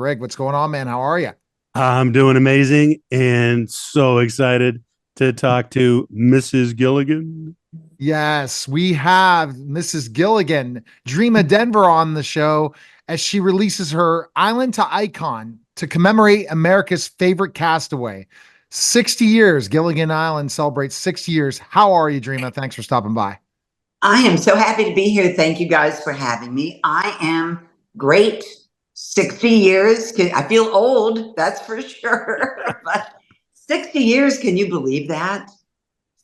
Greg, what's going on, man? How are you? I'm doing amazing and so excited to talk to Mrs. Gilligan. Yes, we have Mrs. Gilligan, Dreama Denver, on the show as she releases her Island to Icon to commemorate America's favorite castaway. 60 years. Gilligan Island celebrates 60 years. How are you, Dreama? Thanks for stopping by. I am so happy to be here. Thank you guys for having me. I am great. 60 years. I feel old, that's for sure. But 60 years, can you believe that?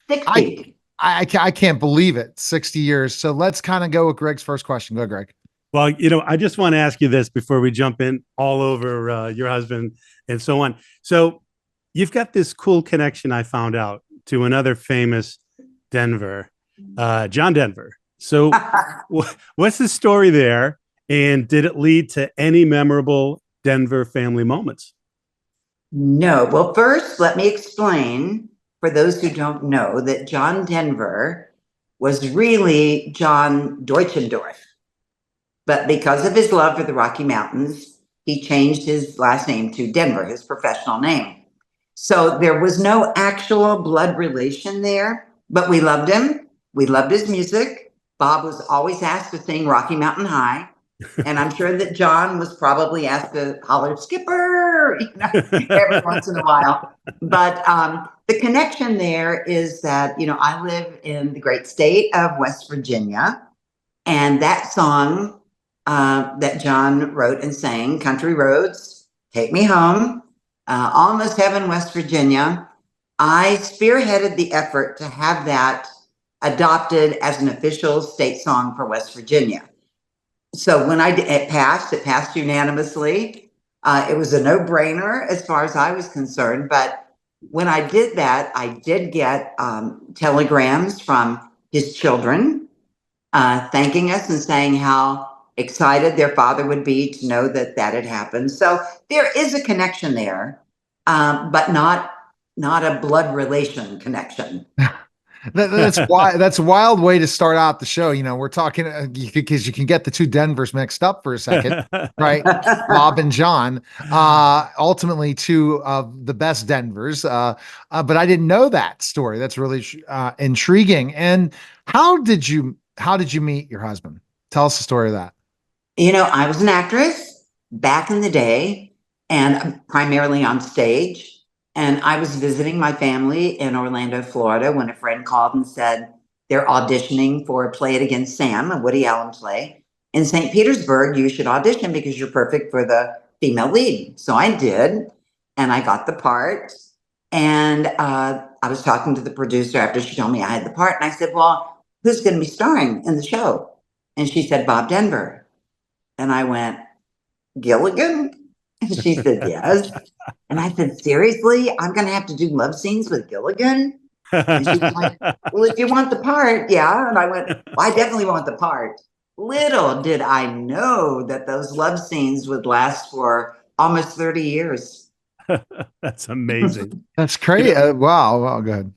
I 60. I can't believe it. 60 years. So let's kind of go with Greg's first question. Go, Greg. Well, I just want to ask you this before we jump in all over your husband and so on. So you've got this cool connection I found out to another famous Denver, John Denver. So what's the story there? And did it lead to any memorable Denver family moments? No. Well, first, let me explain for those who don't know that John Denver was really John Deutschendorf. But because of his love for the Rocky Mountains, he changed his last name to Denver, his professional name. So there was no actual blood relation there, but we loved him. We loved his music. Bob was always asked to sing Rocky Mountain High. And I'm sure that John was probably asked to holler Skipper, every once in a while. But the connection there is that, I live in the great state of West Virginia. And that song that John wrote and sang, Country Roads, Take Me Home, Almost Heaven, West Virginia, I spearheaded the effort to have that adopted as an official state song for West Virginia. So when it passed unanimously. It was a no-brainer as far as I was concerned. But when I did that, I did get telegrams from his children thanking us and saying how excited their father would be to know that that had happened. So there is a connection there, but not a blood relation connection. That's why that's a wild way to start out the show. We're talking because you can get the two Denvers mixed up for a second, right? Bob and John, ultimately two of the best Denvers. But I didn't know that story. That's really intriguing. And how did you meet your husband? Tell us the story of that. I was an actress back in the day and primarily on stage. And I was visiting my family in Orlando, Florida, when a friend called and said they're auditioning for Play It Again, Sam, a Woody Allen play in St. Petersburg. You should audition because you're perfect for the female lead. So I did, and I got the part. And I was talking to the producer after she told me I had the part. And I said, well, who's going to be starring in the show? And she said, Bob Denver. And I went, Gilligan? And she said, yes. And I said, seriously? I'm going to have to do love scenes with Gilligan? And she's like, well, if you want the part, yeah. And I went, well, I definitely want the part. Little did I know that those love scenes would last for almost 30 years. That's amazing. That's crazy. Wow. Wow. Go ahead.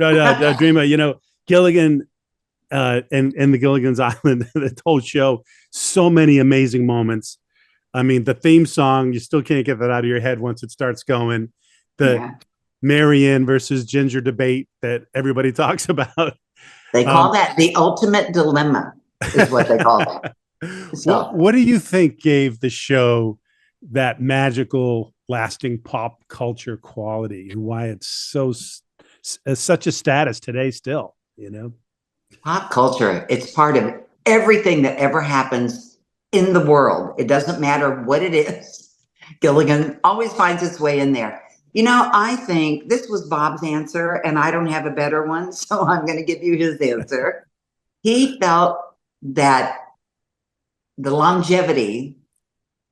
Dreama, Gilligan and the Gilligan's Island, the whole show, so many amazing moments. I mean, the theme song, you still can't get that out of your head once it starts going. The Marianne versus Ginger debate that everybody talks about. They call that the ultimate dilemma, is what they call that. So, what do you think gave the show that magical, lasting pop culture quality, and why it's such a status today still, pop culture, it's part of everything that ever happens in the world. It doesn't matter what it is. Gilligan always finds its way in there. I think this was Bob's answer, and I don't have a better one, so I'm going to give you his answer. He felt that the longevity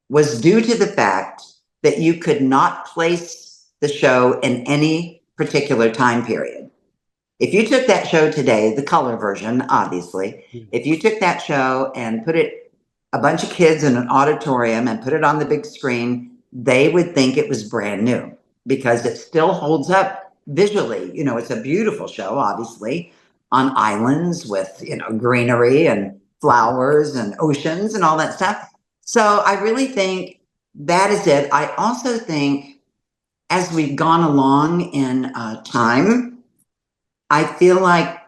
was due to the fact that you could not place the show in any particular time period. If you took that show today, the color version, obviously, if you took that show and put it a bunch of kids in an auditorium and put it on the big screen, they would think it was brand new because it still holds up visually. It's a beautiful show, obviously, on islands with, greenery and flowers and oceans and all that stuff. So I really think that is it. I also think as we've gone along in time, I feel like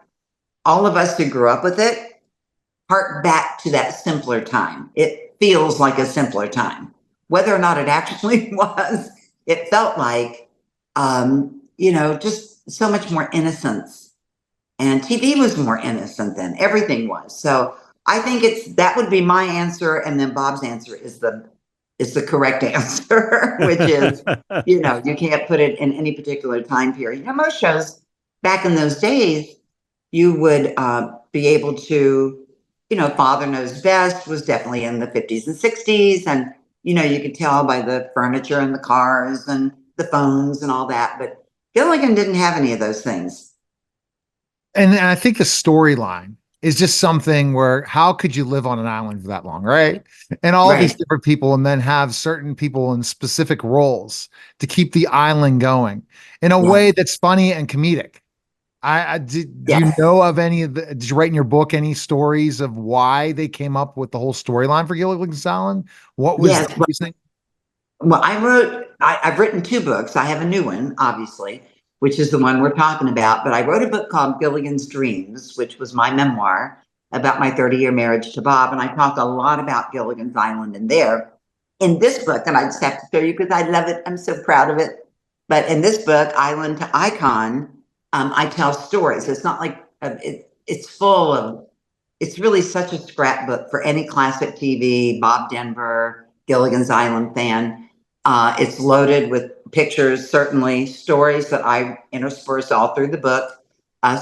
all of us who grew up with it hark back to that simpler time. It feels like a simpler time. Whether or not it actually was, it felt like, just so much more innocence. And TV was more innocent then. Everything was. So I think that would be my answer, and then Bob's answer is the correct answer, which is, you can't put it in any particular time period. Most shows back in those days, you would be able to, Father Knows Best was definitely in the 50s and 60s. And, you could tell by the furniture and the cars and the phones and all that. But Gilligan didn't have any of those things. And I think the storyline is just something where how could you live on an island for that long, right? And all Right. these different people, and then have certain people in specific roles to keep the island going in a Yeah. way that's funny and comedic. Do you Yes. know of any of the, did you write in your book any stories of why they came up with the whole storyline for Gilligan's Island? What was Yes. the reasoning? Well, I've written two books. I have a new one, obviously, which is the one we're talking about. But I wrote a book called Gilligan's Dreams, which was my memoir about my 30-year marriage to Bob. And I talk a lot about Gilligan's Island in there. In this book, and I just have to show you because I love it. I'm so proud of it. But in this book, Island to Icon, I tell stories. It's not like it's full of. It's really such a scrapbook for any classic TV, Bob Denver, Gilligan's Island fan. It's loaded with pictures, certainly stories that I intersperse all through the book.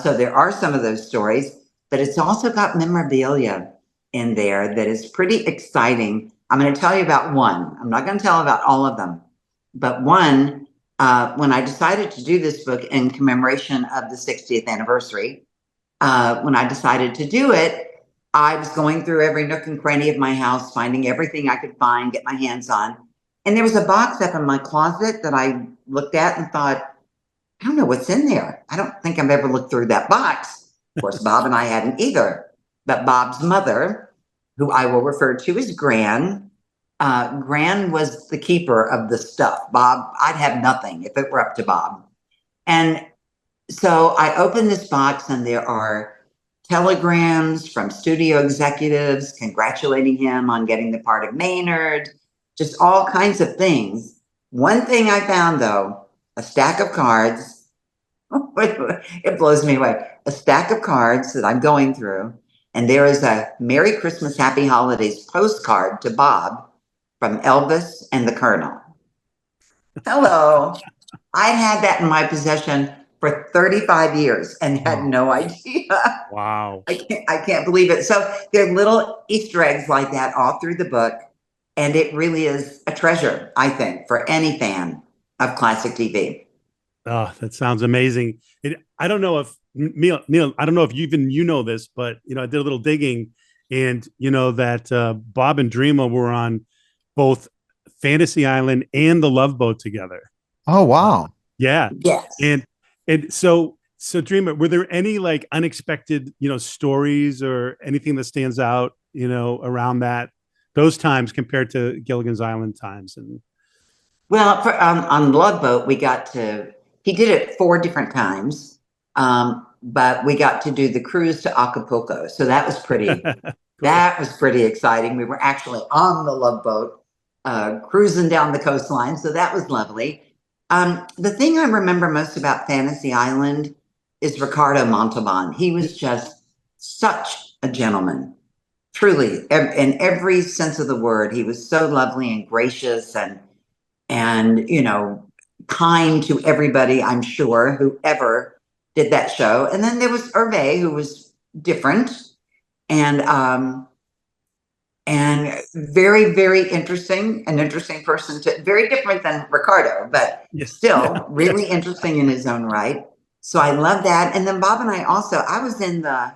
So there are some of those stories, but it's also got memorabilia in there that is pretty exciting. I'm going to tell you about one. I'm not going to tell about all of them, but one, when I decided to do this book in commemoration of the 60th anniversary, when I decided to do it, I was going through every nook and cranny of my house, finding everything I could find, get my hands on. And there was a box up in my closet that I looked at and thought, I don't know what's in there. I don't think I've ever looked through that box. Of course, Bob and I hadn't either. But Bob's mother, who I will refer to as Gran, Gran was the keeper of the stuff. Bob, I'd have nothing if it were up to Bob. And so I opened this box, and there are telegrams from studio executives congratulating him on getting the part of Maynard, just all kinds of things. One thing I found, though, a stack of cards. It blows me away. A stack of cards that I'm going through, and there is a Merry Christmas, Happy Holidays postcard to Bob from Elvis and the Colonel. Hello. I had that in my possession for 35 years and had no idea. Wow. I can't believe it. So there are little Easter eggs like that all through the book. And it really is a treasure, I think, for any fan of classic TV. Oh, that sounds amazing. I don't know if Neil, I don't know if you know this, but I did a little digging, and that Bob and Dreama were on both Fantasy Island and the Love Boat together. Oh, wow. Yes. And so Dreama, were there any like unexpected, stories or anything that stands out, around those times compared to Gilligan's Island times? And well, on Love Boat, he did it 4 different times, but we got to do the cruise to Acapulco. So that was pretty, that was pretty exciting. We were actually on the Love Boat, cruising down the coastline. So that was lovely. The thing I remember most about Fantasy Island is Ricardo Montalban. He was just such a gentleman, truly, in every sense of the word. He was so lovely and gracious and kind to everybody, I'm sure, whoever did that show. And then there was Hervé, who was different and very, very interesting, an interesting person, very different than Ricardo, but still really interesting in his own right. So I love that. And then Bob and I was in the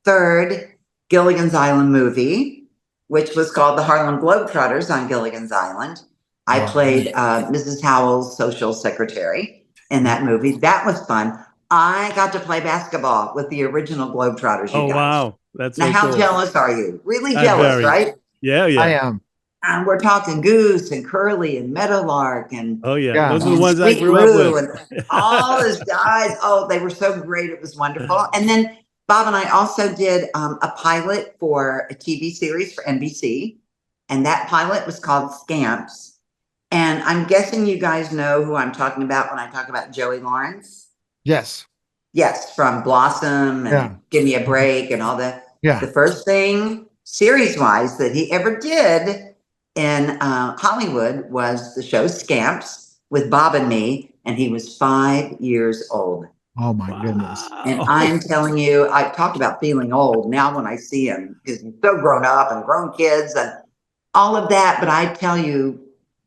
3rd Gilligan's Island movie, which was called The Harlem Globetrotters on Gilligan's Island. I played Mrs. Howell's social secretary in that movie. That was fun. I got to play basketball with the original Globetrotters. Oh, wow. That's now, so how cool. jealous are you? Really jealous, right? Yeah. I am. And we're talking Goose and Curly and Meadowlark and Oh yeah, Yeah. those are the ones I Sweet grew up Lou with. and all those guys. Oh, they were so great. It was wonderful. And then Bob and I also did a pilot for a TV series for NBC. And that pilot was called Scamps. And I'm guessing you guys know who I'm talking about when I talk about Joey Lawrence. Yes. Yes, from Blossom and Yeah. Give Me a Break and all that. Yeah. The first thing series wise that he ever did in Hollywood was the show Scamps with Bob and me. And he was 5 years old. Oh my goodness. And Wow. I'm telling you, I talked about feeling old now when I see him because he's so grown up and grown kids and all of that. But I tell you,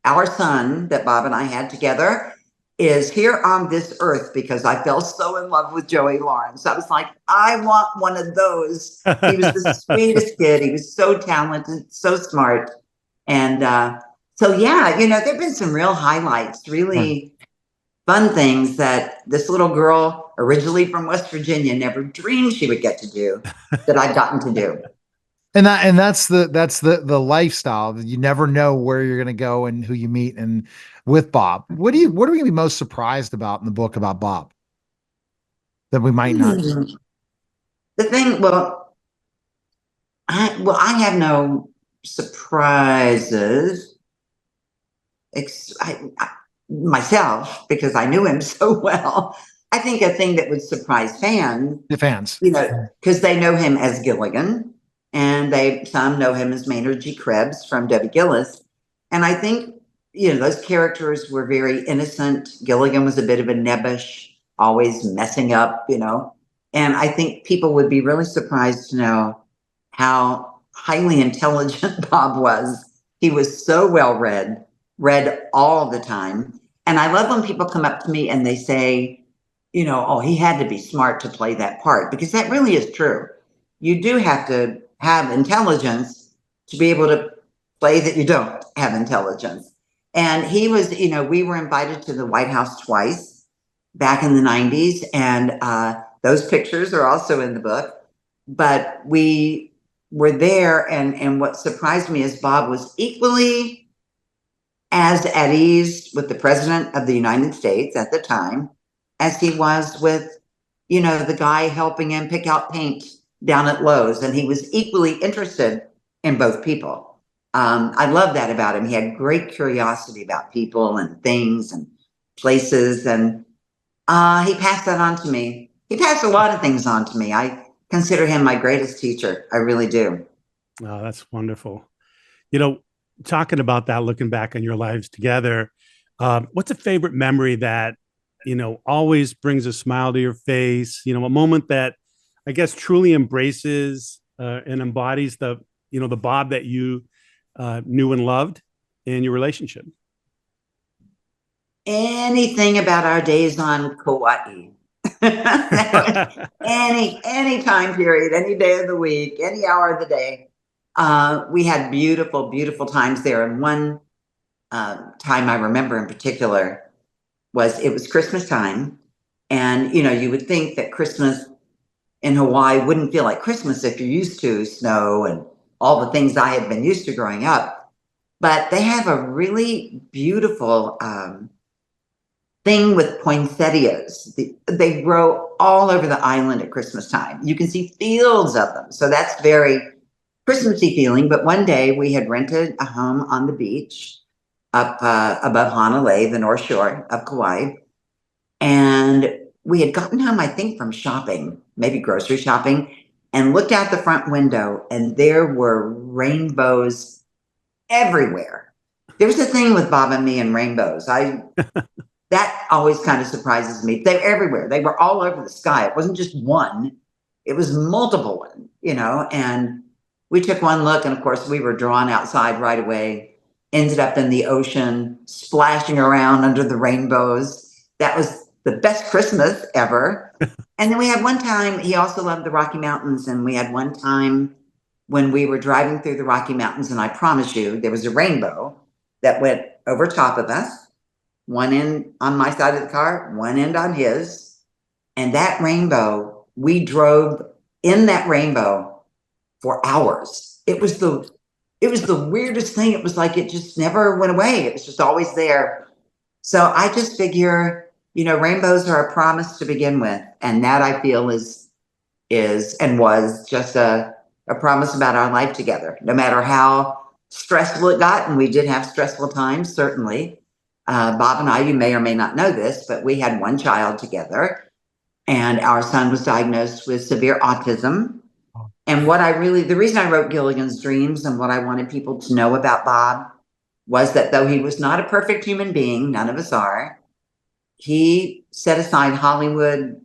our son that Bob and I had together is here on this earth because I fell so in love with Joey Lawrence. I was like, I want one of those. He was the sweetest kid. He was so talented, so smart. And so, yeah, you know, there've been some real highlights, really fun things that this little girl, originally from West Virginia, never dreamed she would get to do that I've gotten to do. And that's the lifestyle that you never know where you're going to go and who you meet. And with Bob, what are we going to be most surprised about in the book about Bob that we might not? The thing, well, I have no surprises. Myself, because I knew him so well. I think a thing that would surprise fans, The fans, you know, because they know him as Gilligan, and some know him as Maynard G. Krebs from Debbie Gillis. And I think, you know, those characters were very innocent. Gilligan was a bit of a nebbish, always messing up, you know. And I think people would be really surprised to know how highly intelligent Bob was. He was so well read all the time. And I love when people come up to me and they say, you know, oh, he had to be smart to play that part, because that really is true. You do have to have intelligence to be able to play that you don't have intelligence. And he was, you know, we were invited to the White House twice back in the 90s. And those pictures are also in the book. But we were there. And what surprised me is Bob was equally as at ease with the president of the United States at the time as he was with, you know, the guy helping him pick out paint down at Lowe's. And he was equally interested in both people. I love that about him. He had great curiosity about people and things and places. And he passed that on to me. He passed a lot of things on to me. I consider him my greatest teacher. I really do. Oh, that's wonderful. You know, talking about that, looking back on your lives together, what's a favorite memory that, you know, always brings a smile to your face? You know, a moment that I guess truly embraces and embodies the, you know, the Bob that you knew and loved in your relationship. Anything about our days on Kauai. any time period, any day of the week, any hour of the day. We had beautiful, beautiful times there. And one time I remember in particular it was Christmas time. And, you know, you would think that Christmas in Hawaii wouldn't feel like Christmas if you're used to snow and all the things I had been used to growing up. But they have a really beautiful thing with poinsettias. They grow all over the island at Christmas time. You can see fields of them. So that's very Christmassy feeling. But one day we had rented a home on the beach up above Honolulu, the North Shore of Kauai. And we had gotten home, I think, from shopping, maybe grocery shopping, and looked out the front window, and there were rainbows everywhere. There was a thing with Bob and me and rainbows. That always kind of surprises me. They're everywhere. They were all over the sky. It wasn't just one. It was multiple ones, you know, and we took one look, and of course we were drawn outside right away, ended up in the ocean, splashing around under the rainbows. That was the best Christmas ever. And then we had one time, he also loved the Rocky Mountains. And we had one time when we were driving through the Rocky Mountains, and I promise you, there was a rainbow that went over top of us. One end on my side of the car, one end on his. And that rainbow, we drove in that rainbow for hours. It was the It was the weirdest thing. It was like it just never went away. It was just always there. So I just figure, rainbows are a promise to begin with. And that I feel is and was just a promise about our life together, no matter how stressful it got. And we did have stressful times, certainly. Bob and I, you may or may not know this, but we had one child together, and our son was diagnosed with severe autism. And the reason I wrote Gilligan's Dreams and what I wanted people to know about Bob was that though he was not a perfect human being, none of us are, he set aside Hollywood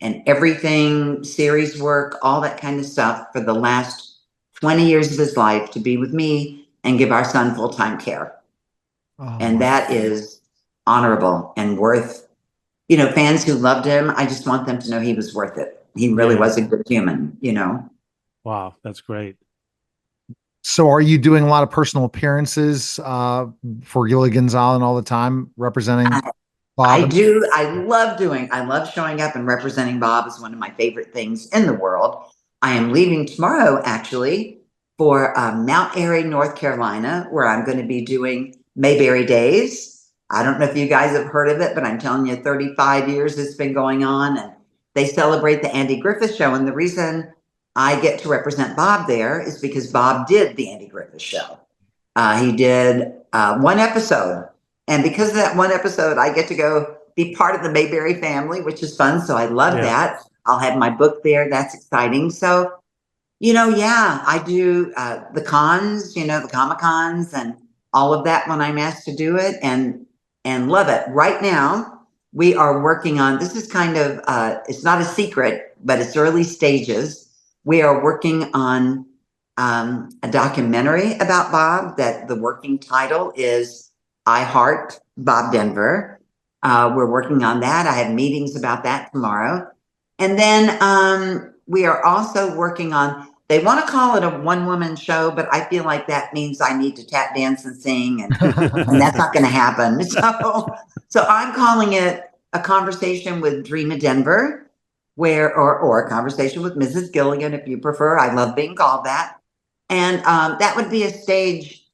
and everything, series work, all that kind of stuff for the last 20 years of his life to be with me and give our son full-time care. Oh, And that is honorable and worth, fans who loved him. I just want them to know he was worth it. He really was a good human, Wow, that's great. So are you doing a lot of personal appearances for Gilligan's Island all the time, representing Bob? I do. I love showing up and representing Bob is one of my favorite things in the world. I am leaving tomorrow, actually, for Mount Airy, North Carolina, where I'm going to be doing Mayberry Days. I don't know if you guys have heard of it, but I'm telling you, 35 years it's been going on, and they celebrate the Andy Griffith Show. And the reason I get to represent Bob there is because Bob did the Andy Griffith Show. He did one episode. And because of that one episode, I get to go be part of the Mayberry family, which is fun. So I love that. I'll have my book there. That's exciting. So, I do the cons, the Comic-Cons and all of that when I'm asked to do it, and love it. Right now, we are working on, this is kind of, it's not a secret, but it's early stages. We are working on a documentary about Bob that the working title is I Heart Bob Denver. We're working on that. I have meetings about that tomorrow. And then we are also working on, they want to call it a one-woman show, but I feel like that means I need to tap dance and sing, and that's not going to happen. So I'm calling it A Conversation with Dreama Denver, or A Conversation with Mrs. Gilligan, if you prefer. I love being called that. And that would be a stage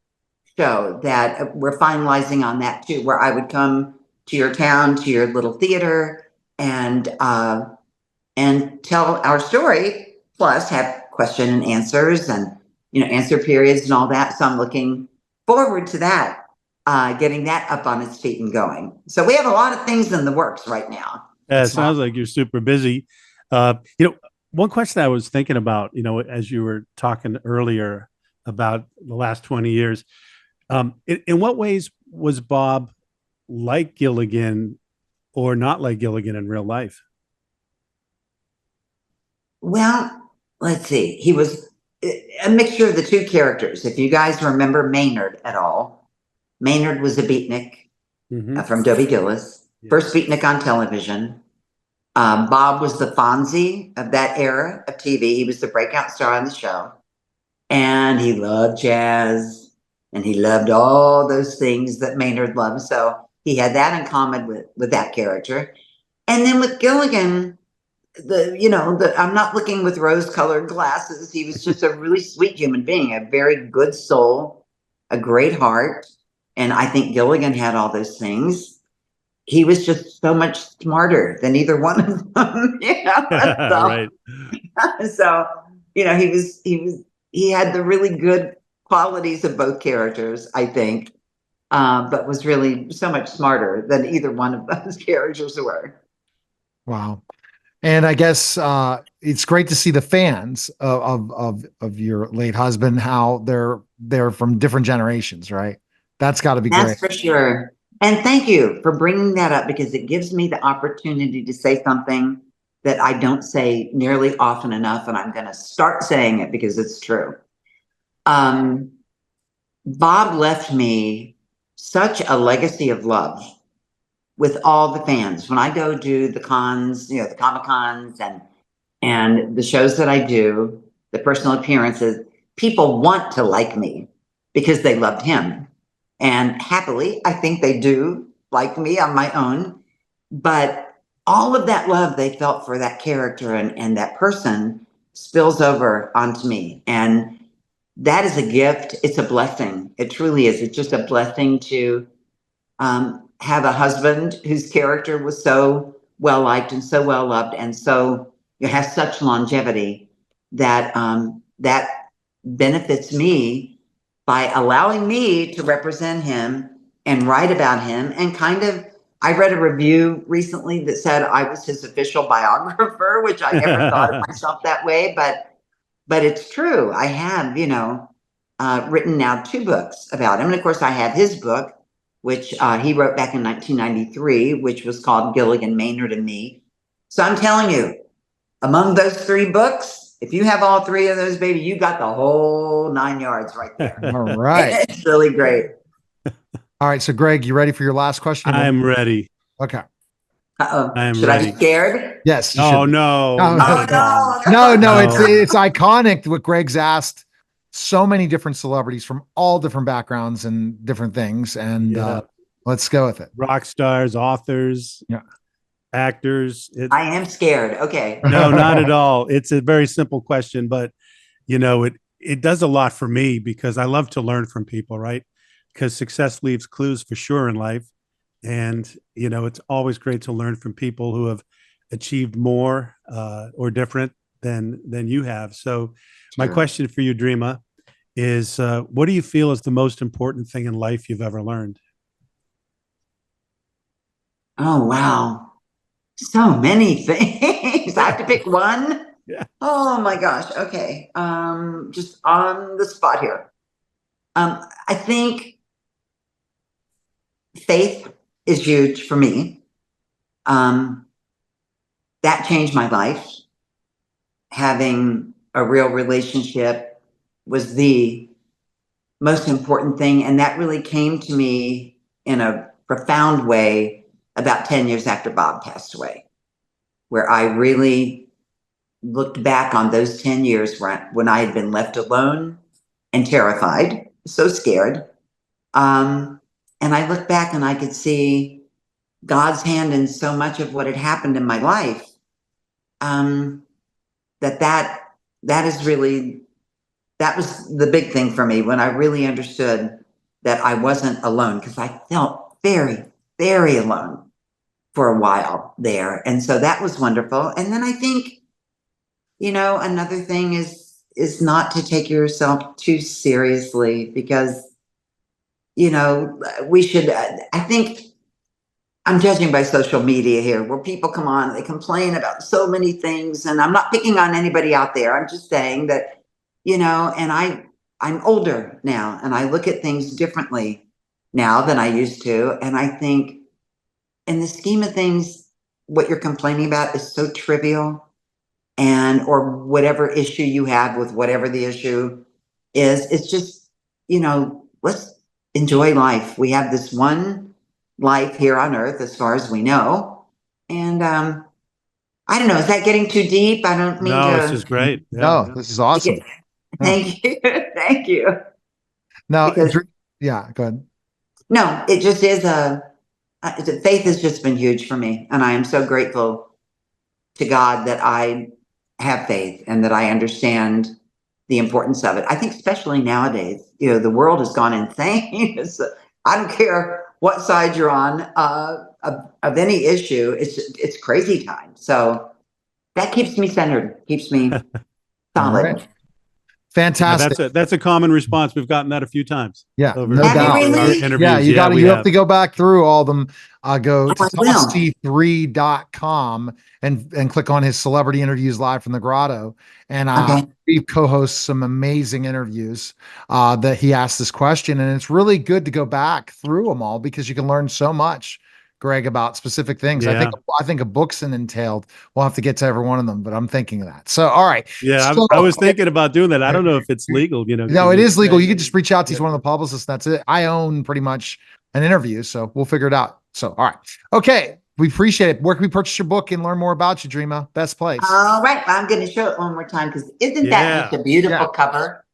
show that we're finalizing on that too, where I would come to your town, to your little theater, and tell our story, plus have question and answers and answer periods and all that. So I'm looking forward to that, getting that up on its feet and going. So we have a lot of things in the works right now. Yeah, it sounds like you're super busy. One question I was thinking about, as you were talking earlier about the last 20 years, in what ways was Bob like Gilligan or not like Gilligan in real life? Well, let's see. He was a mixture of the two characters. If you guys remember Maynard at all, Maynard was a beatnik from Dobie Gillis, first beatnik on television. Bob was the Fonzie of that era of TV. He was the breakout star on the show. And he loved jazz, and he loved all those things that Maynard loved. So he had that in common with that character. And then with Gilligan, I'm not looking with rose-colored glasses. He was just a really sweet human being, a very good soul, a great heart. And I think Gilligan had all those things. He was just so much smarter than either one of them. Right. So, he had the really good qualities of both characters, I think, but was really so much smarter than either one of those characters were. Wow. And I guess it's great to see the fans of your late husband, how they're from different generations, right? That's got to be great. That's for sure. And thank you for bringing that up, because it gives me the opportunity to say something that I don't say nearly often enough, and I'm going to start saying it because it's true. Bob left me such a legacy of love with all the fans. When I go do the cons, the Comic-Cons and the shows that I do, the personal appearances, people want to like me because they loved him. And happily, I think they do like me on my own. But all of that love they felt for that character and that person spills over onto me. And that is a gift. It's a blessing. It truly is. It's just a blessing to have a husband whose character was so well liked and so well loved, and so it has such longevity that that benefits me by allowing me to represent him and write about him. And kind of, I read a review recently that said I was his official biographer, which I never thought of myself that way, but it's true. I have, written now 2 books about him. And of course, I have his book, which he wrote back in 1993, which was called Gilligan, Maynard, and Me. So I'm telling you, among those 3 books, if you have all 3 of those, baby, you got the whole 9 yards right there. All right. It's really great. All right. So, Greg, you ready for your last question? I'm ready. Okay. Uh-oh. I am Should I ready. be scared? Yes. you Oh should. no. Oh, not at all. No, No. it's iconic what Greg's asked so many different celebrities from all different backgrounds and different things. And Yeah. let's go with it. Rock stars, authors, Yeah. actors. I am scared. Okay. No, not at all. It's a very simple question, but it does a lot for me because I love to learn from people, right? Because success leaves clues for sure in life. And, it's always great to learn from people who have achieved more or different than you have. So my Sure. question for you, Dreama, is what do you feel is the most important thing in life you've ever learned? Oh, wow. So many things. I have to pick one. Yeah. Oh my gosh. Okay. Just on the spot here. I think faith is huge for me. That changed my life. Having a real relationship was the most important thing. And that really came to me in a profound way about 10 years after Bob passed away, where I really looked back on those 10 years when I had been left alone and terrified, so scared. And I looked back and I could see God's hand in so much of what had happened in my life. That is really, that was the big thing for me when I really understood that I wasn't alone, because I felt very, very alone for a while there. And so that was wonderful. And then I think, another thing is not to take yourself too seriously, because, we should, I think I'm judging by social media here, where people come on, they complain about so many things, and I'm not picking on anybody out there. I'm just saying that, and I'm older now, and I look at things differently now than I used to. And I think in the scheme of things, what you're complaining about is so trivial, or whatever issue you have with whatever the issue is, it's just, let's enjoy life. We have this one life here on earth, as far as we know. And I don't know, is that getting too deep? I don't mean No, to. it's just great. No, this is awesome. Thank you. Thank you. Now, Because- yeah, go ahead. No, it just is faith has just been huge for me. And I am so grateful to God that I have faith and that I understand the importance of it. I think especially nowadays, the world has gone insane. I don't care what side you're on of any issue. It's crazy time. So that keeps me centered, keeps me solid. Right. Fantastic. That's a common response. We've gotten that a few times. Yeah, over no Have you doubt. really? our interviews. Yeah, you we have to go back through all of them. Go to I will. tomc3.com and click on his celebrity interviews live from the grotto. And Okay. we co-host some amazing interviews that he asked this question. And it's really good to go back through them all, because you can learn so much, Greg, about specific things. Yeah. I think a book's entailed. We'll have to get to every one of them, but I'm thinking of that. So, all right. Yeah, So- I was thinking about doing that. I don't know if it's legal. No, it is legal. You can just reach out to Yeah. one of the publicists. That's it. I own pretty much an interview, so we'll figure it out. So, all right. Okay. We appreciate it. Where can we purchase your book and learn more about you, Dreama? Best place. All right. I'm going to show it one more time, because isn't Yeah. that just a beautiful Yeah. cover?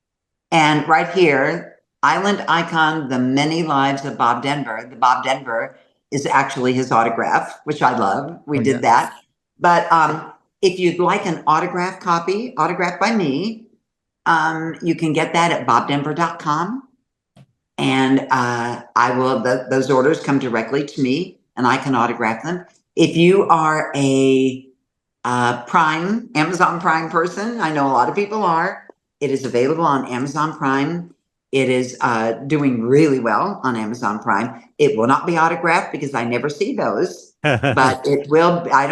And right here, Island Icon, The Many Lives of Bob Denver. The Bob Denver is actually his autograph, which I love. We Oh, did that. But if you'd like an autographed copy, autographed by me, You can get that at bobdenver.com. And those orders come directly to me and I can autograph them. If you are a Amazon Prime person, I know a lot of people are, it is available on Amazon Prime. It is doing really well on Amazon Prime. It will not be autographed because I never see those, but it will. I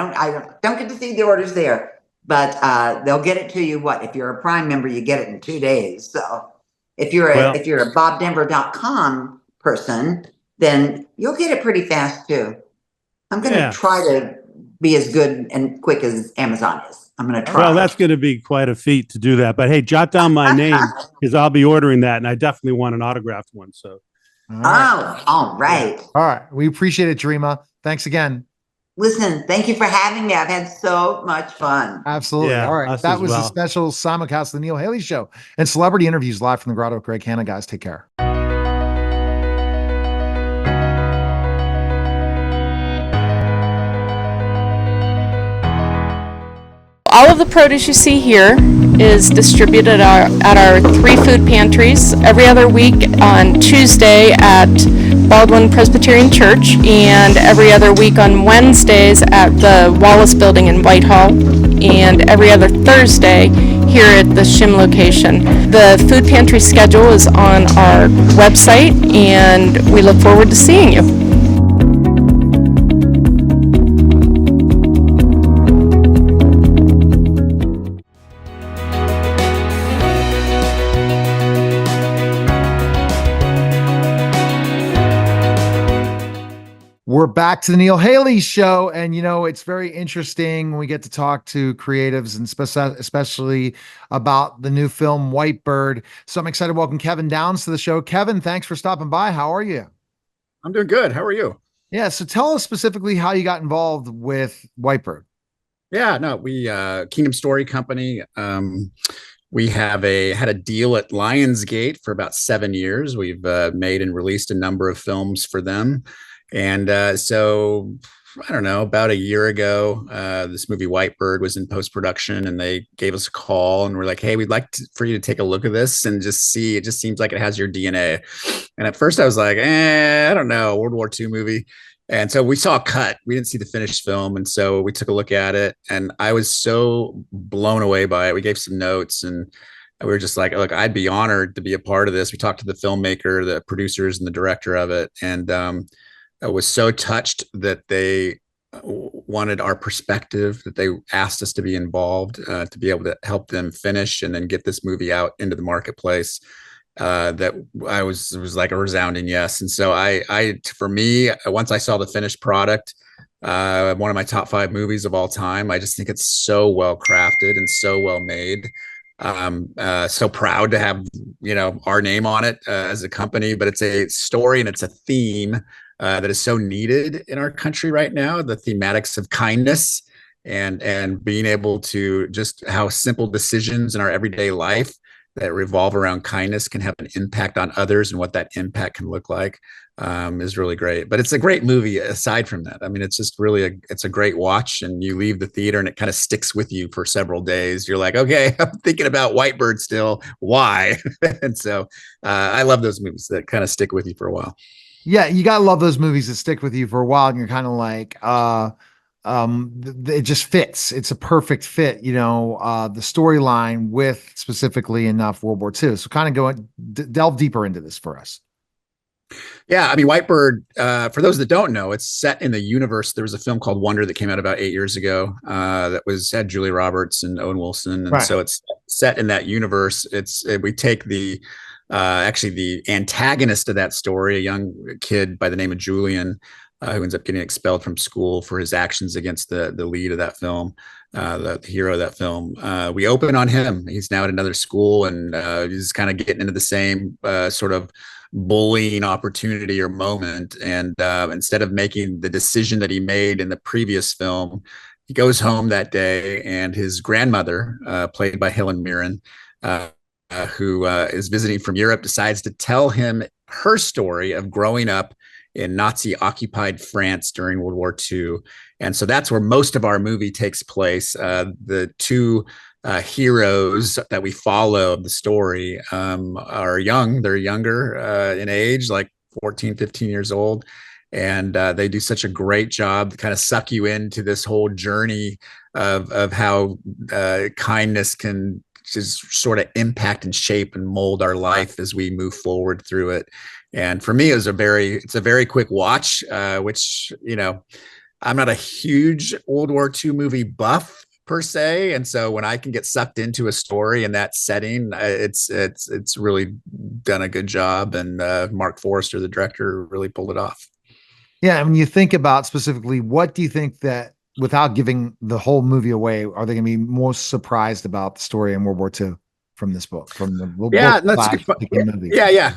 don't get to see the orders there, but they'll get it to you. If you're a Prime member, you get it in 2 days. So if you're a bobdenver.com person, then you'll get it pretty fast too. I'm going to try to be as good and quick as Amazon is. I'm going to try. Well, that's going to be quite a feat to do that. But hey, jot down my name because I'll be ordering that, and I definitely want an autographed one. So, all right. All right. We appreciate it, Dreama. Thanks again. Listen, thank you for having me. I've had so much fun. Absolutely. Yeah, all right. That was a special simulcast of the Neil Haley Show and celebrity interviews live from the Grotto with Greg Hanna. Guys, take care. All of the produce you see here is distributed at our 3 food pantries every other week on Tuesday at Baldwin Presbyterian Church and every other week on Wednesdays at the Wallace Building in Whitehall and every other Thursday here at the Shim location. The food pantry schedule is on our website and we look forward to seeing you. We're back to the Neil Haley Show, and it's very interesting when we get to talk to creatives and especially about the new film White Bird. So I'm excited to welcome Kevin Downs to the show. Kevin, thanks for stopping by. How are you? I'm doing good. How are you? Yeah, so tell us specifically how you got involved with White Bird. Yeah, no, we Kingdom Story Company. We had a deal at Lionsgate for about 7 years. We've made and released a number of films for them. And so, I don't know, about a year ago, this movie White Bird was in post-production and they gave us a call and we're like, hey, we'd like for you to take a look at this and just see, it just seems like it has your DNA. And at first I was like, I don't know, World War II movie. And so we saw a cut. We didn't see the finished film. And so we took a look at it and I was so blown away by it. We gave some notes and we were just like, look, I'd be honored to be a part of this. We talked to the filmmaker, the producers and the director of it. And I was so touched that they wanted our perspective, that they asked us to be involved, to be able to help them finish and then get this movie out into the marketplace. That I was like a resounding yes. And so for me, once I saw the finished product, one of my top 5 movies of all time, I just think it's so well crafted and so well made. So proud to have, our name on it as a company, but it's a story and it's a theme that is so needed in our country right now, the thematics of kindness and being able to just how simple decisions in our everyday life that revolve around kindness can have an impact on others and what that impact can look like is really great. But it's a great movie aside from that. I mean, it's just really it's a great watch and you leave the theater and it kind of sticks with you for several days. You're like, okay, I'm thinking about White Bird still. Why? And so I love those movies that kind of stick with you for a while. Yeah, you gotta love those movies that stick with you for a while, and you're kind of like, it just fits. It's a perfect fit, the storyline with specifically enough World War II. So kind of delve deeper into this for us. Yeah, I mean, White Bird, for those that don't know, it's set in the universe. There was a film called Wonder that came out about 8 years ago that had Julia Roberts and Owen Wilson. And so it's set in that universe. We take the antagonist of that story, a young kid by the name of Julian, who ends up getting expelled from school for his actions against the lead of that film, the hero of that film. We open on him. He's now at another school and he's kind of getting into the same sort of bullying opportunity or moment. And instead of making the decision that he made in the previous film, he goes home that day and his grandmother, played by Helen Mirren, who is visiting from Europe, decides to tell him her story of growing up in Nazi-occupied France during World War II. And so that's where most of our movie takes place. The two heroes that we follow of the story are young. They're younger in age, like 14, 15 years old. And they do such a great job to kind of suck you into this whole journey of how kindness can just sort of impact and shape and mold our life as we move forward through it. And for me, it's a very quick watch, which, you know, I'm not a huge World War II movie buff per se. And so when I can get sucked into a story in that setting, it's really done a good job. And Mark Forrester, the director, really pulled it off. Yeah. And when you think about specifically, what do you think that, without giving the whole movie away, are they going to be most surprised about the story in World War II from this book? From the movie? Yeah.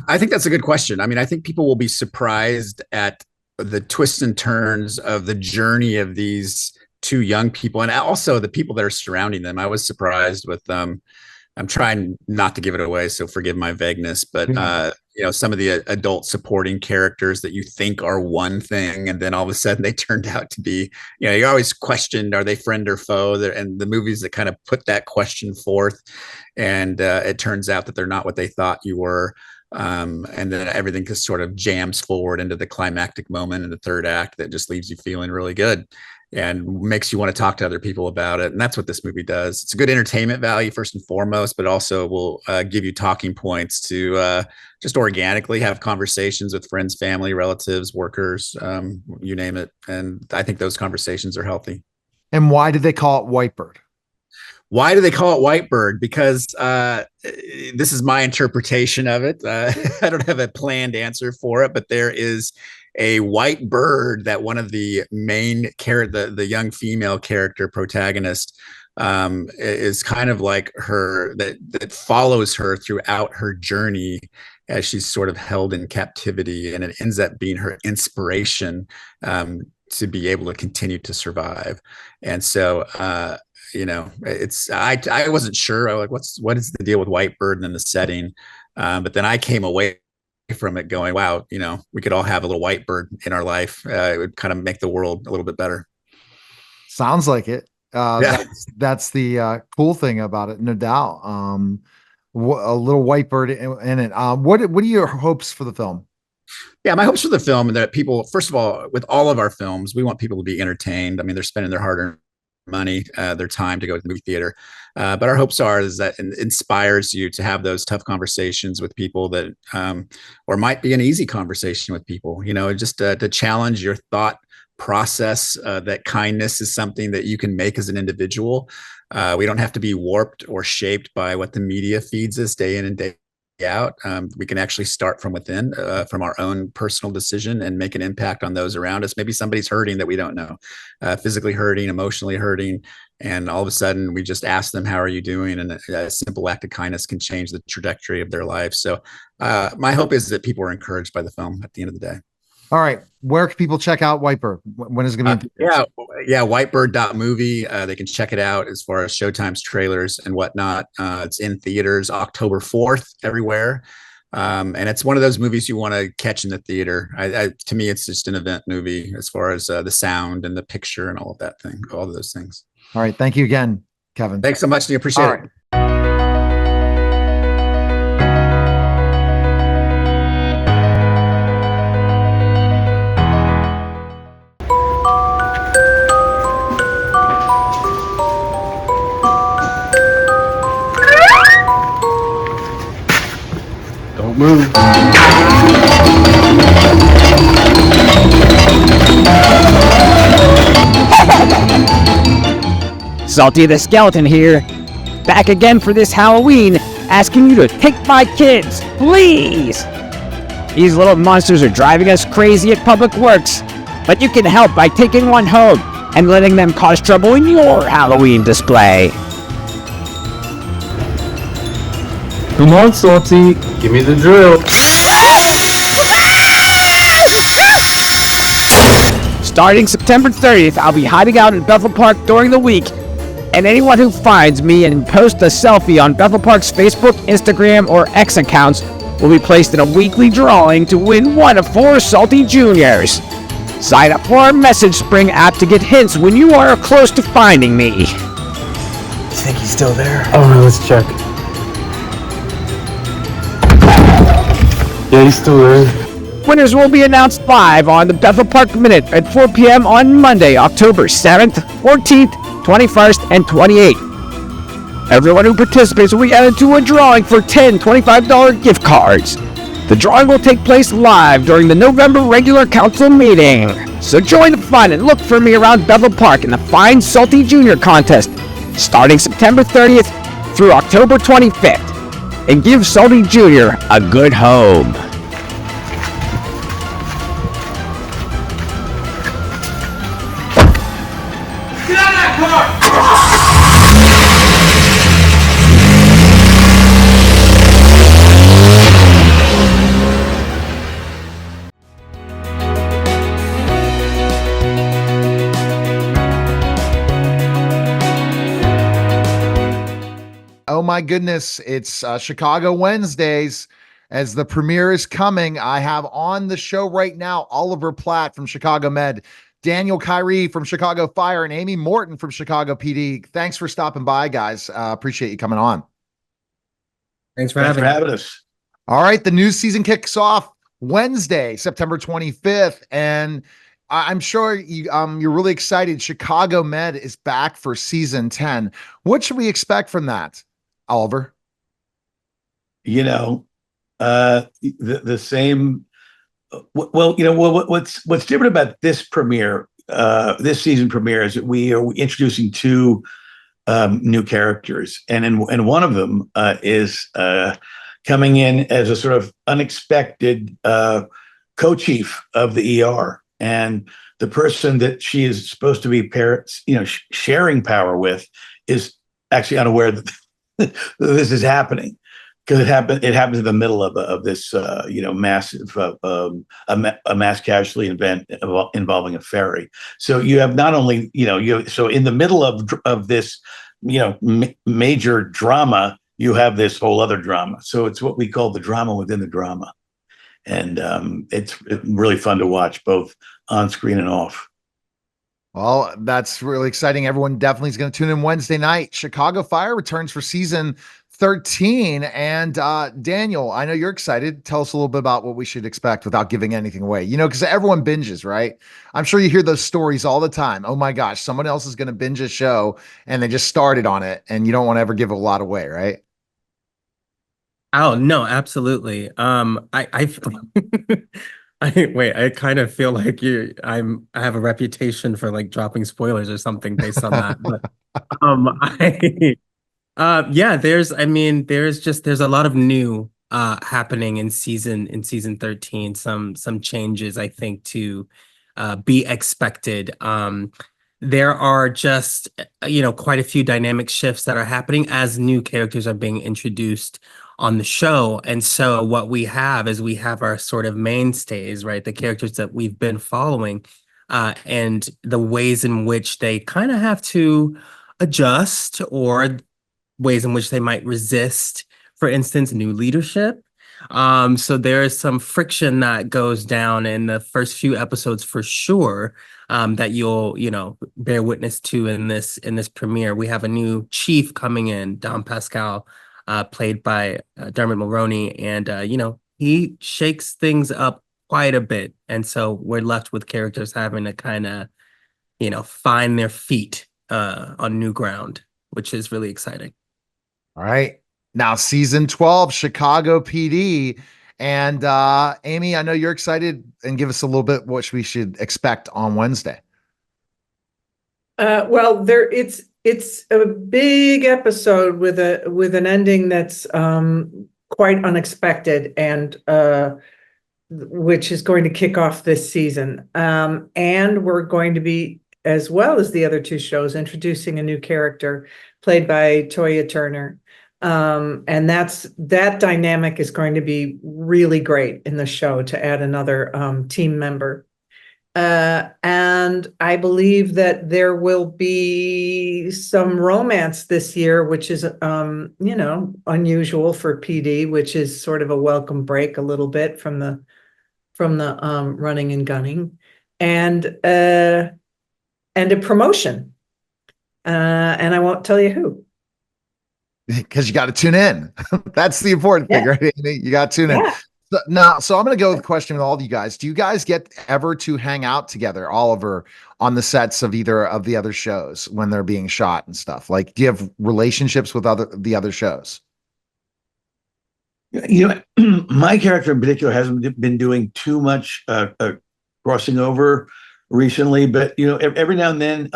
I think that's a good question. I mean, I think people will be surprised at the twists and turns of the journey of these two young people, and also the people that are surrounding them. I was surprised with I'm trying not to give it away, so forgive my vagueness, but you know, some of the adult supporting characters that you think are one thing, and then all of a sudden they turned out to be, you know, you're always questioned, are they friend or foe? And the movies that kind of put that question forth, and it turns out that they're not what they thought you were. And then everything just sort of jams forward into the climactic moment in the third act that just leaves you feeling really good and makes you want to talk to other people about it. And that's what this movie does. It's a good entertainment value first and foremost, but also will give you talking points to just organically have conversations with friends, family, relatives, workers, you name it. And I think those conversations are healthy. And why did they call it Whitebird? Why do they call it Whitebird? Because this is my interpretation of it. I don't have a planned answer for it, but there is a white bird that one of the main the young female character protagonist is kind of like her, that follows her throughout her journey as she's sort of held in captivity, and it ends up being her inspiration to be able to continue to survive. And so you know, it's I wasn't sure. I was like, what is the deal with Whitebird and the setting? But then I came away from it going, wow, you know, we could all have a little Whitebird in our life. It would kind of make the world a little bit better. Sounds like it. Yeah. That's the cool thing about it, no doubt. A little Whitebird in it. What are your hopes for the film? Yeah, my hopes for the film are that people, first of all, with all of our films, we want people to be entertained. I mean, they're spending their hard-earned money, their time to go to the movie theater. But our hopes is that it inspires you to have those tough conversations with people that, or might be an easy conversation with people, you know, just to challenge your thought process, that kindness is something that you can make as an individual. We don't have to be warped or shaped by what the media feeds us day in and day out. We can actually start from within, from our own personal decision, and make an impact on those around us. Maybe somebody's hurting that we don't know, physically hurting, emotionally hurting, and all of a sudden we just ask them, how are you doing? And a simple act of kindness can change the trajectory of their life. So my hope is that people are encouraged by the film at the end of the day. All right. Where can people check out Whitebird? When is it going to be? Yeah. Whitebird.movie. They can check it out as far as Showtime's trailers and whatnot. It's in theaters October 4th everywhere. And it's one of those movies you want to catch in the theater. To me, it's just an event movie as far as the sound and the picture and all of that thing, all of those things. All right. Thank you again, Kevin. Thanks so much. I appreciate it. Move. Salty the Skeleton here, back again for this Halloween, asking you to take my kids, please! These little monsters are driving us crazy at Public Works, but you can help by taking one home and letting them cause trouble in your Halloween display. Come on, Salty, give me the drill. Starting September 30th, I'll be hiding out in Bethel Park during the week, and anyone who finds me and posts a selfie on Bethel Park's Facebook, Instagram, or X accounts will be placed in a weekly drawing to win one of 4 Salty Juniors. Sign up for our Message Spring app to get hints when you are close to finding me. think he's still there? All right, let's check. Yeah, he's still there. Winners will be announced live on the Bethel Park Minute at 4 p.m. on Monday, October 7th, 14th, 21st, and 28th. Everyone who participates will be added to a drawing for 10 $25 gift cards. The drawing will take place live during the November regular council meeting. So join the fun and look for me around Bethel Park in the Fine Salty Junior contest starting September 30th through October 25th. And give Salty Junior a good home. Oh my goodness, it's Chicago Wednesdays. As the premiere is coming, I have on the show right now Oliver Platt from Chicago Med, Daniel Kyrie from Chicago Fire, and Amy Morton from Chicago PD. Thanks for stopping by, guys. Appreciate you coming on. Thanks for having us. All right, the new season kicks off Wednesday, September 25th, and I'm sure you're really excited. Chicago Med is back for season 10. What should we expect from that, Oliver? You know, the same. Well, you know, what's different about this premiere, this season premiere, is that we are introducing two new characters, and one of them is coming in as a sort of unexpected co-chief of the ER, and the person that she is supposed to be sharing power with is actually unaware that this is happening, because it happens in the middle of this massive a mass casualty event involving a ferry. So you have not only so in the middle of this major drama, you have this whole other drama. So it's what we call the drama within the drama, and it's really fun to watch, both on screen and off. Well, that's really exciting. Everyone definitely is going to tune in Wednesday night. Chicago Fire returns for season 13. And Daniel, I know you're excited. Tell us a little bit about what we should expect without giving anything away. Because everyone binges, right? I'm sure you hear those stories all the time. Oh my gosh, someone else is going to binge a show and they just started on it, and you don't want to ever give a lot away, right? Oh no, absolutely. I kind of feel like I have a reputation for like dropping spoilers or something based on that. But there's a lot of new happening in season 13. Some changes, I think, to be expected. There are just quite a few dynamic shifts that are happening as new characters are being introduced on the show. And so what we have is our sort of mainstays, right? The characters that we've been following, and the ways in which they kind of have to adjust, or ways in which they might resist, for instance, new leadership. So there is some friction that goes down in the first few episodes for sure, that you'll bear witness to in this premiere. We have a new chief coming in, Don Pascal, played by Dermot Mulroney, and he shakes things up quite a bit, and so we're left with characters having to kind of find their feet on new ground, which is really exciting. All right, now season 12, Chicago PD, and Amy, I know you're excited, and give us a little bit what we should expect on Wednesday. Well, it's a big episode with an ending that's quite unexpected, and which is going to kick off this season. And we're going to be, as well as the other two shows, introducing a new character played by Toya Turner. And that dynamic is going to be really great in the show, to add another team member. And I believe that there will be some romance this year, which is, unusual for PD, which is sort of a welcome break a little bit from the running and gunning, and a promotion. And I won't tell you who. Because you got to tune in. That's the important thing, right, Amy? You got to tune in. Yeah. So I'm going to go with a question with all of you guys. Do you guys get ever to hang out together, Oliver, on the sets of either of the other shows when they're being shot and stuff? Like, do you have relationships with the other shows? My character in particular hasn't been doing too much crossing over recently, but every now and then,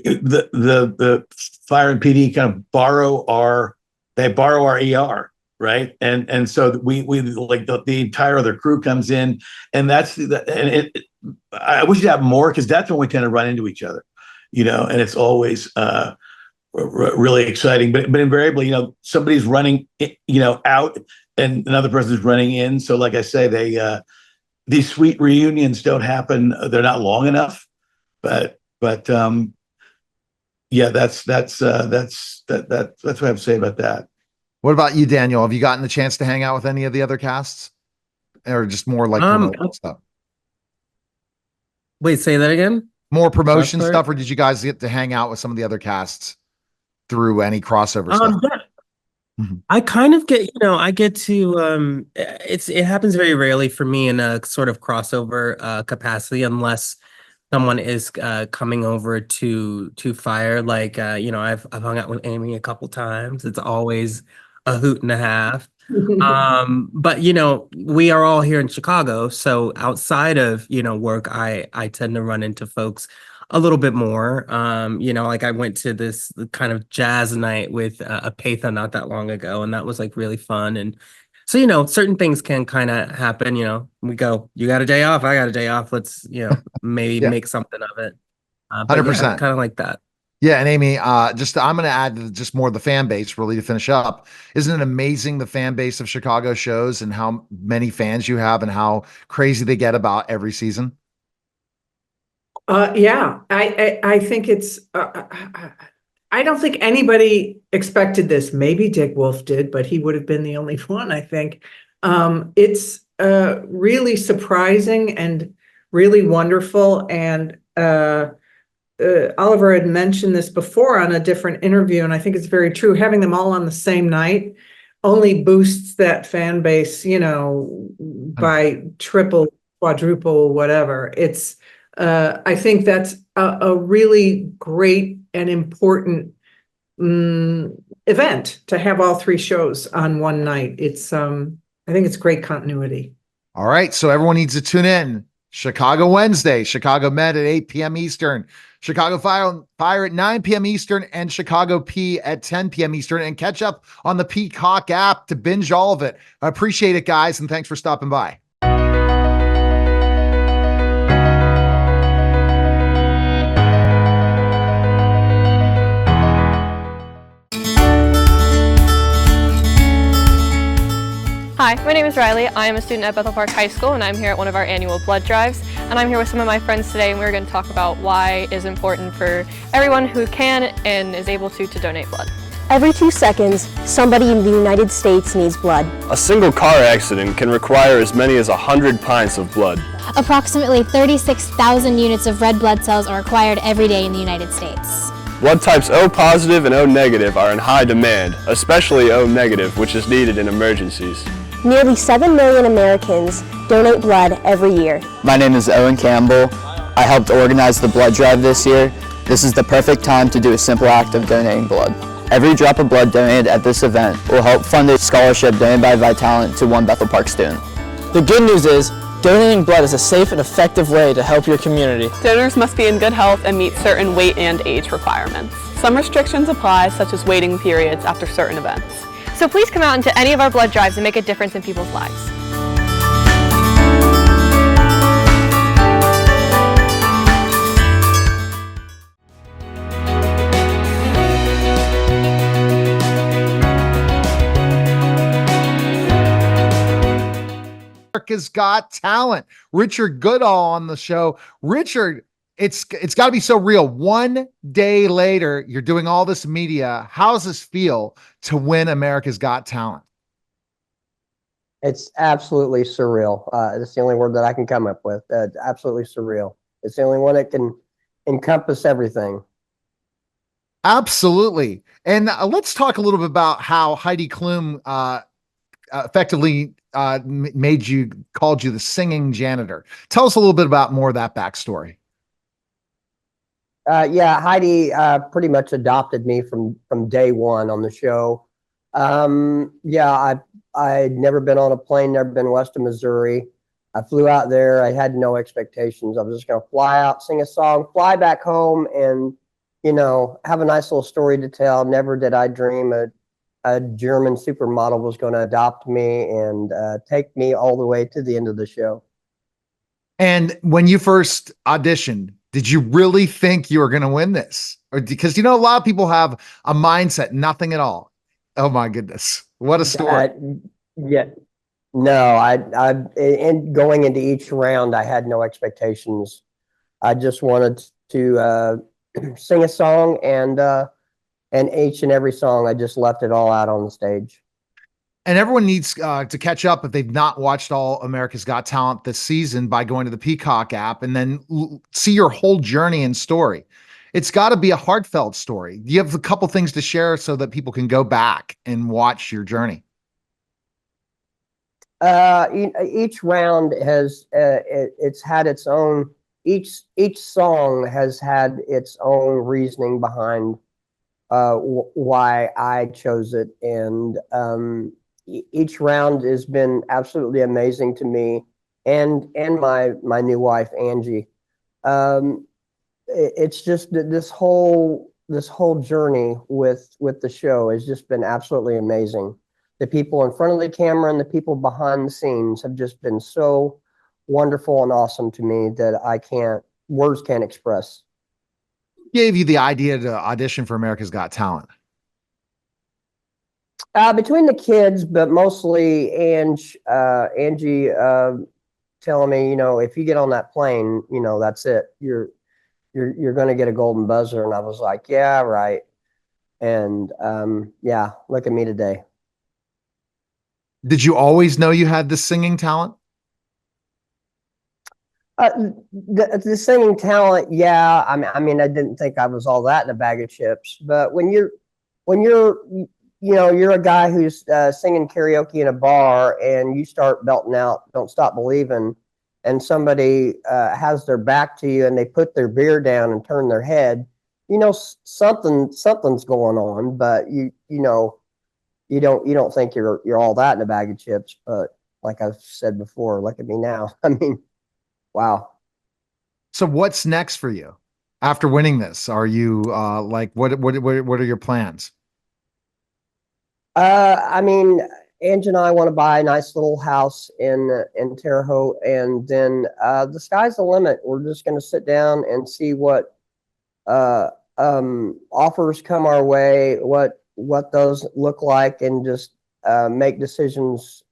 the fire and PD kind of borrow our ER, right? And so we like the entire other crew comes in, and I wish you'd have more, because that's when we tend to run into each other, and it's always really exciting. But invariably, somebody's running, out, and another person's running in. So, like I say, these sweet reunions don't happen. They're not long enough, but yeah, that's what I have to say about that. What about you, Daniel? Have you gotten the chance to hang out with any of the other casts, or just more like promotion stuff? Wait, say that again? More promotion Sorry? stuff, or did you guys get to hang out with some of the other casts through any crossover stuff? Yeah. Mhm. I kind of get, I get to, it happens very rarely for me in a sort of crossover capacity, unless someone is coming over to Fire. Like, I've hung out with Amy a couple times. It's always a hoot and a half. But we are all here in Chicago, so outside of work, I tend to run into folks a little bit more. Like I went to this kind of jazz night with Apatha not that long ago, and that was like really fun. And so certain things can kind of happen. We go, you got a day off, I got a day off, let's maybe Yeah. make something of it. 100%. Kind of like that. Yeah, and Amy, I'm going to add just more of the fan base really to finish up. Isn't it amazing, the fan base of Chicago shows and how many fans you have and how crazy they get about every season? Yeah, I think it's. I don't think anybody expected this. Maybe Dick Wolf did, but he would have been the only one, I think. It's really surprising and really wonderful. And Oliver had mentioned this before on a different interview, and I think it's very true. Having them all on the same night only boosts that fan base, by triple, quadruple, whatever. It's I think that's a really great and important event to have all three shows on one night. It's I think it's great continuity. All right, so everyone needs to tune in. Chicago Wednesday, Chicago Med at 8 p.m. Eastern, Chicago Fire at 9 p.m. Eastern, and Chicago P at 10 p.m. Eastern. And catch up on the Peacock app to binge all of it. I appreciate it, guys, and thanks for stopping by. Hi, my name is Riley. I am a student at Bethel Park High School, and I'm here at one of our annual blood drives. And I'm here with some of my friends today, and we're going to talk about why it's important for everyone who can and is able to donate blood. Every 2 seconds, somebody in the United States needs blood. A single car accident can require as many as 100 pints of blood. Approximately 36,000 units of red blood cells are required every day in the United States. Blood types O positive and O negative are in high demand, especially O negative, which is needed in emergencies. Nearly 7 million Americans donate blood every year. My name is Owen Campbell. I helped organize the blood drive this year. This is the perfect time to do a simple act of donating blood. Every drop of blood donated at this event will help fund a scholarship donated by Vitalant to one Bethel Park student. The good news is, donating blood is a safe and effective way to help your community. Donors must be in good health and meet certain weight and age requirements. Some restrictions apply, such as waiting periods after certain events. So please come out into any of our blood drives and make a difference in people's lives. America's Got Talent. Richard Goodall on the show. Richard, it's got to be so real. One day later, you're doing all this media. How does this feel to win America's Got Talent? It's absolutely surreal. That's the only word that I can come up with. Absolutely surreal. It's the only one that can encompass everything. Absolutely. And let's talk a little bit about how Heidi Klum effectively called you the singing janitor. Tell us a little bit about more of that backstory. Yeah, Heidi pretty much adopted me from day one on the show. Yeah, I'd never been on a plane, never been west of Missouri. I flew out there. I had no expectations. I was just going to fly out, sing a song, fly back home, and have a nice little story to tell. Never did I dream a German supermodel was going to adopt me and take me all the way to the end of the show. And when you first auditioned, did you really think you were going to win this? Or because, a lot of people have a mindset, nothing at all. Oh my goodness. What a story. Yeah. No, in going into each round, I had no expectations. I just wanted to sing a song, and each and every song, I just left it all out on the stage. And everyone needs to catch up if they've not watched all America's Got Talent this season by going to the Peacock app and then see your whole journey and story. It's got to be a heartfelt story. Do you have a couple things to share so that people can go back and watch your journey? Each round has it's had its own. Each song has had its own reasoning behind why I chose it, and each round has been absolutely amazing to me and my new wife Angie. It's just this whole journey with the show has just been absolutely amazing. The people in front of the camera and the people behind the scenes have just been so wonderful and awesome to me that words can't express. Who gave you the idea to audition for America's Got Talent? Between the kids, but mostly Angie telling me, if you get on that plane, that's it. You're going to get a golden buzzer. And I was like, yeah, right. And yeah, look at me today. Did you always know you had the singing talent? The singing talent, yeah. I mean, I didn't think I was all that in a bag of chips. But when you're a guy who's singing karaoke in a bar and you start belting out "Don't Stop Believing," and somebody has their back to you and they put their beer down and turn their head, something's going on. But you don't think you're all that in a bag of chips. But like I've said before, look at me now. I mean, wow. So what's next for you after winning this? Are you what are your plans? I mean, Angie and I want to buy a nice little house in Terre Haute, and then the sky's the limit. We're just going to sit down and see what offers come our way, what those look like, and just make decisions,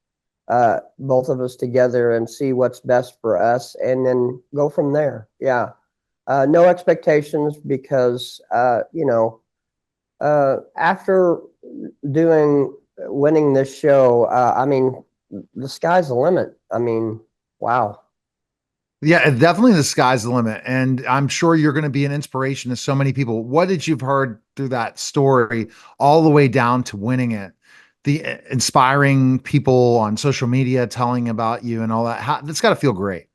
both of us together, and see what's best for us, and then go from there. Yeah. No expectations, because, after winning this show, I mean, the sky's the limit. I mean, wow. Yeah, definitely the sky's the limit. And I'm sure you're going to be an inspiration to so many people. What did you've heard through that story all the way down to winning it? The inspiring people on social media telling about you and all that. That's got to feel great.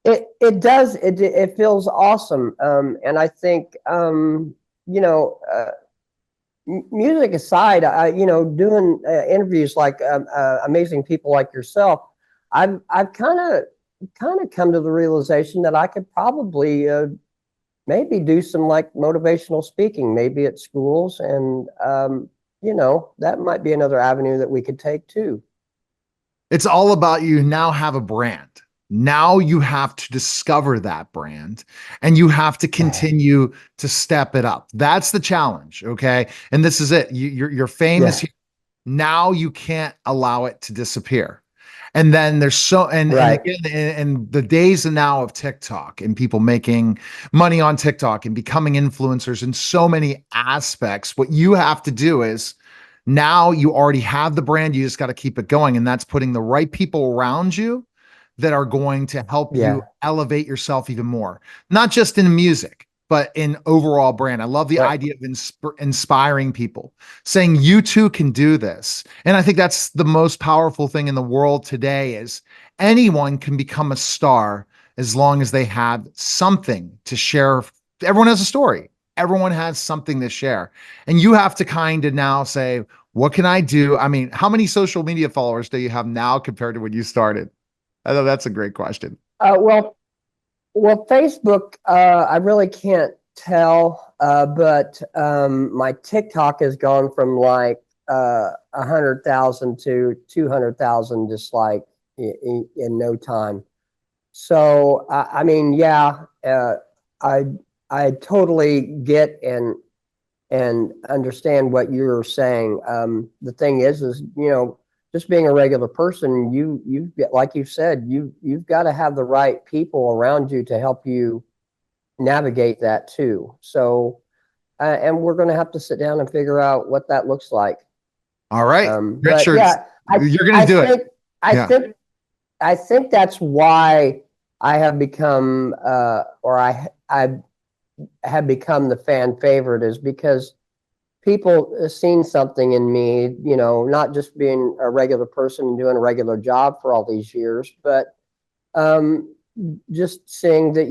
It does. It feels awesome. And I think, music aside, doing interviews like amazing people like yourself, I've kind of come to the realization that I could probably maybe do some like motivational speaking, maybe at schools, and that might be another avenue that we could take too. It's all about you now have a brand. Now you have to discover that brand, and you have to continue to step it up. That's the challenge. Okay. And this is it. You're famous here. Now you can't allow it to disappear. And then there's and the days and now of TikTok and people making money on TikTok and becoming influencers in so many aspects. What you have to do is, now you already have the brand. You just got to keep it going. And that's putting the right people around you that are going to help you elevate yourself even more, not just in music, but in overall brand. I love the idea of inspiring people, saying you too can do this. And I think that's the most powerful thing in the world today is anyone can become a star as long as they have something to share. Everyone has a story. Everyone has something to share. And you have to kind of now say, what can I do? I mean, how many social media followers do you have now compared to when you started? I know that's a great question. Well, Facebook, I really can't tell, but my TikTok has gone from like 100,000 to 200,000 just like in no time. So I mean, yeah, I totally get and understand what you're saying. The thing is just being a regular person, you've like you said, you've got to have the right people around you to help you navigate that too. So, and we're going to have to sit down and figure out what that looks like. All right, Richard, yeah, you're going to do it. I think that's why I have become, or I have become the fan favorite, is because people have seen something in me, not just being a regular person and doing a regular job for all these years, but just seeing that,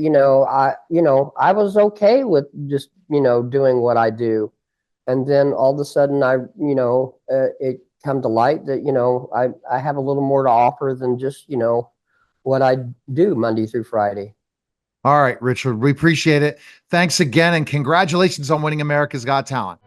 I was okay with just, doing what I do. And then all of a sudden it come to light that, I have a little more to offer than just, what I do Monday through Friday. All right, Richard, we appreciate it. Thanks again. And congratulations on winning America's Got Talent.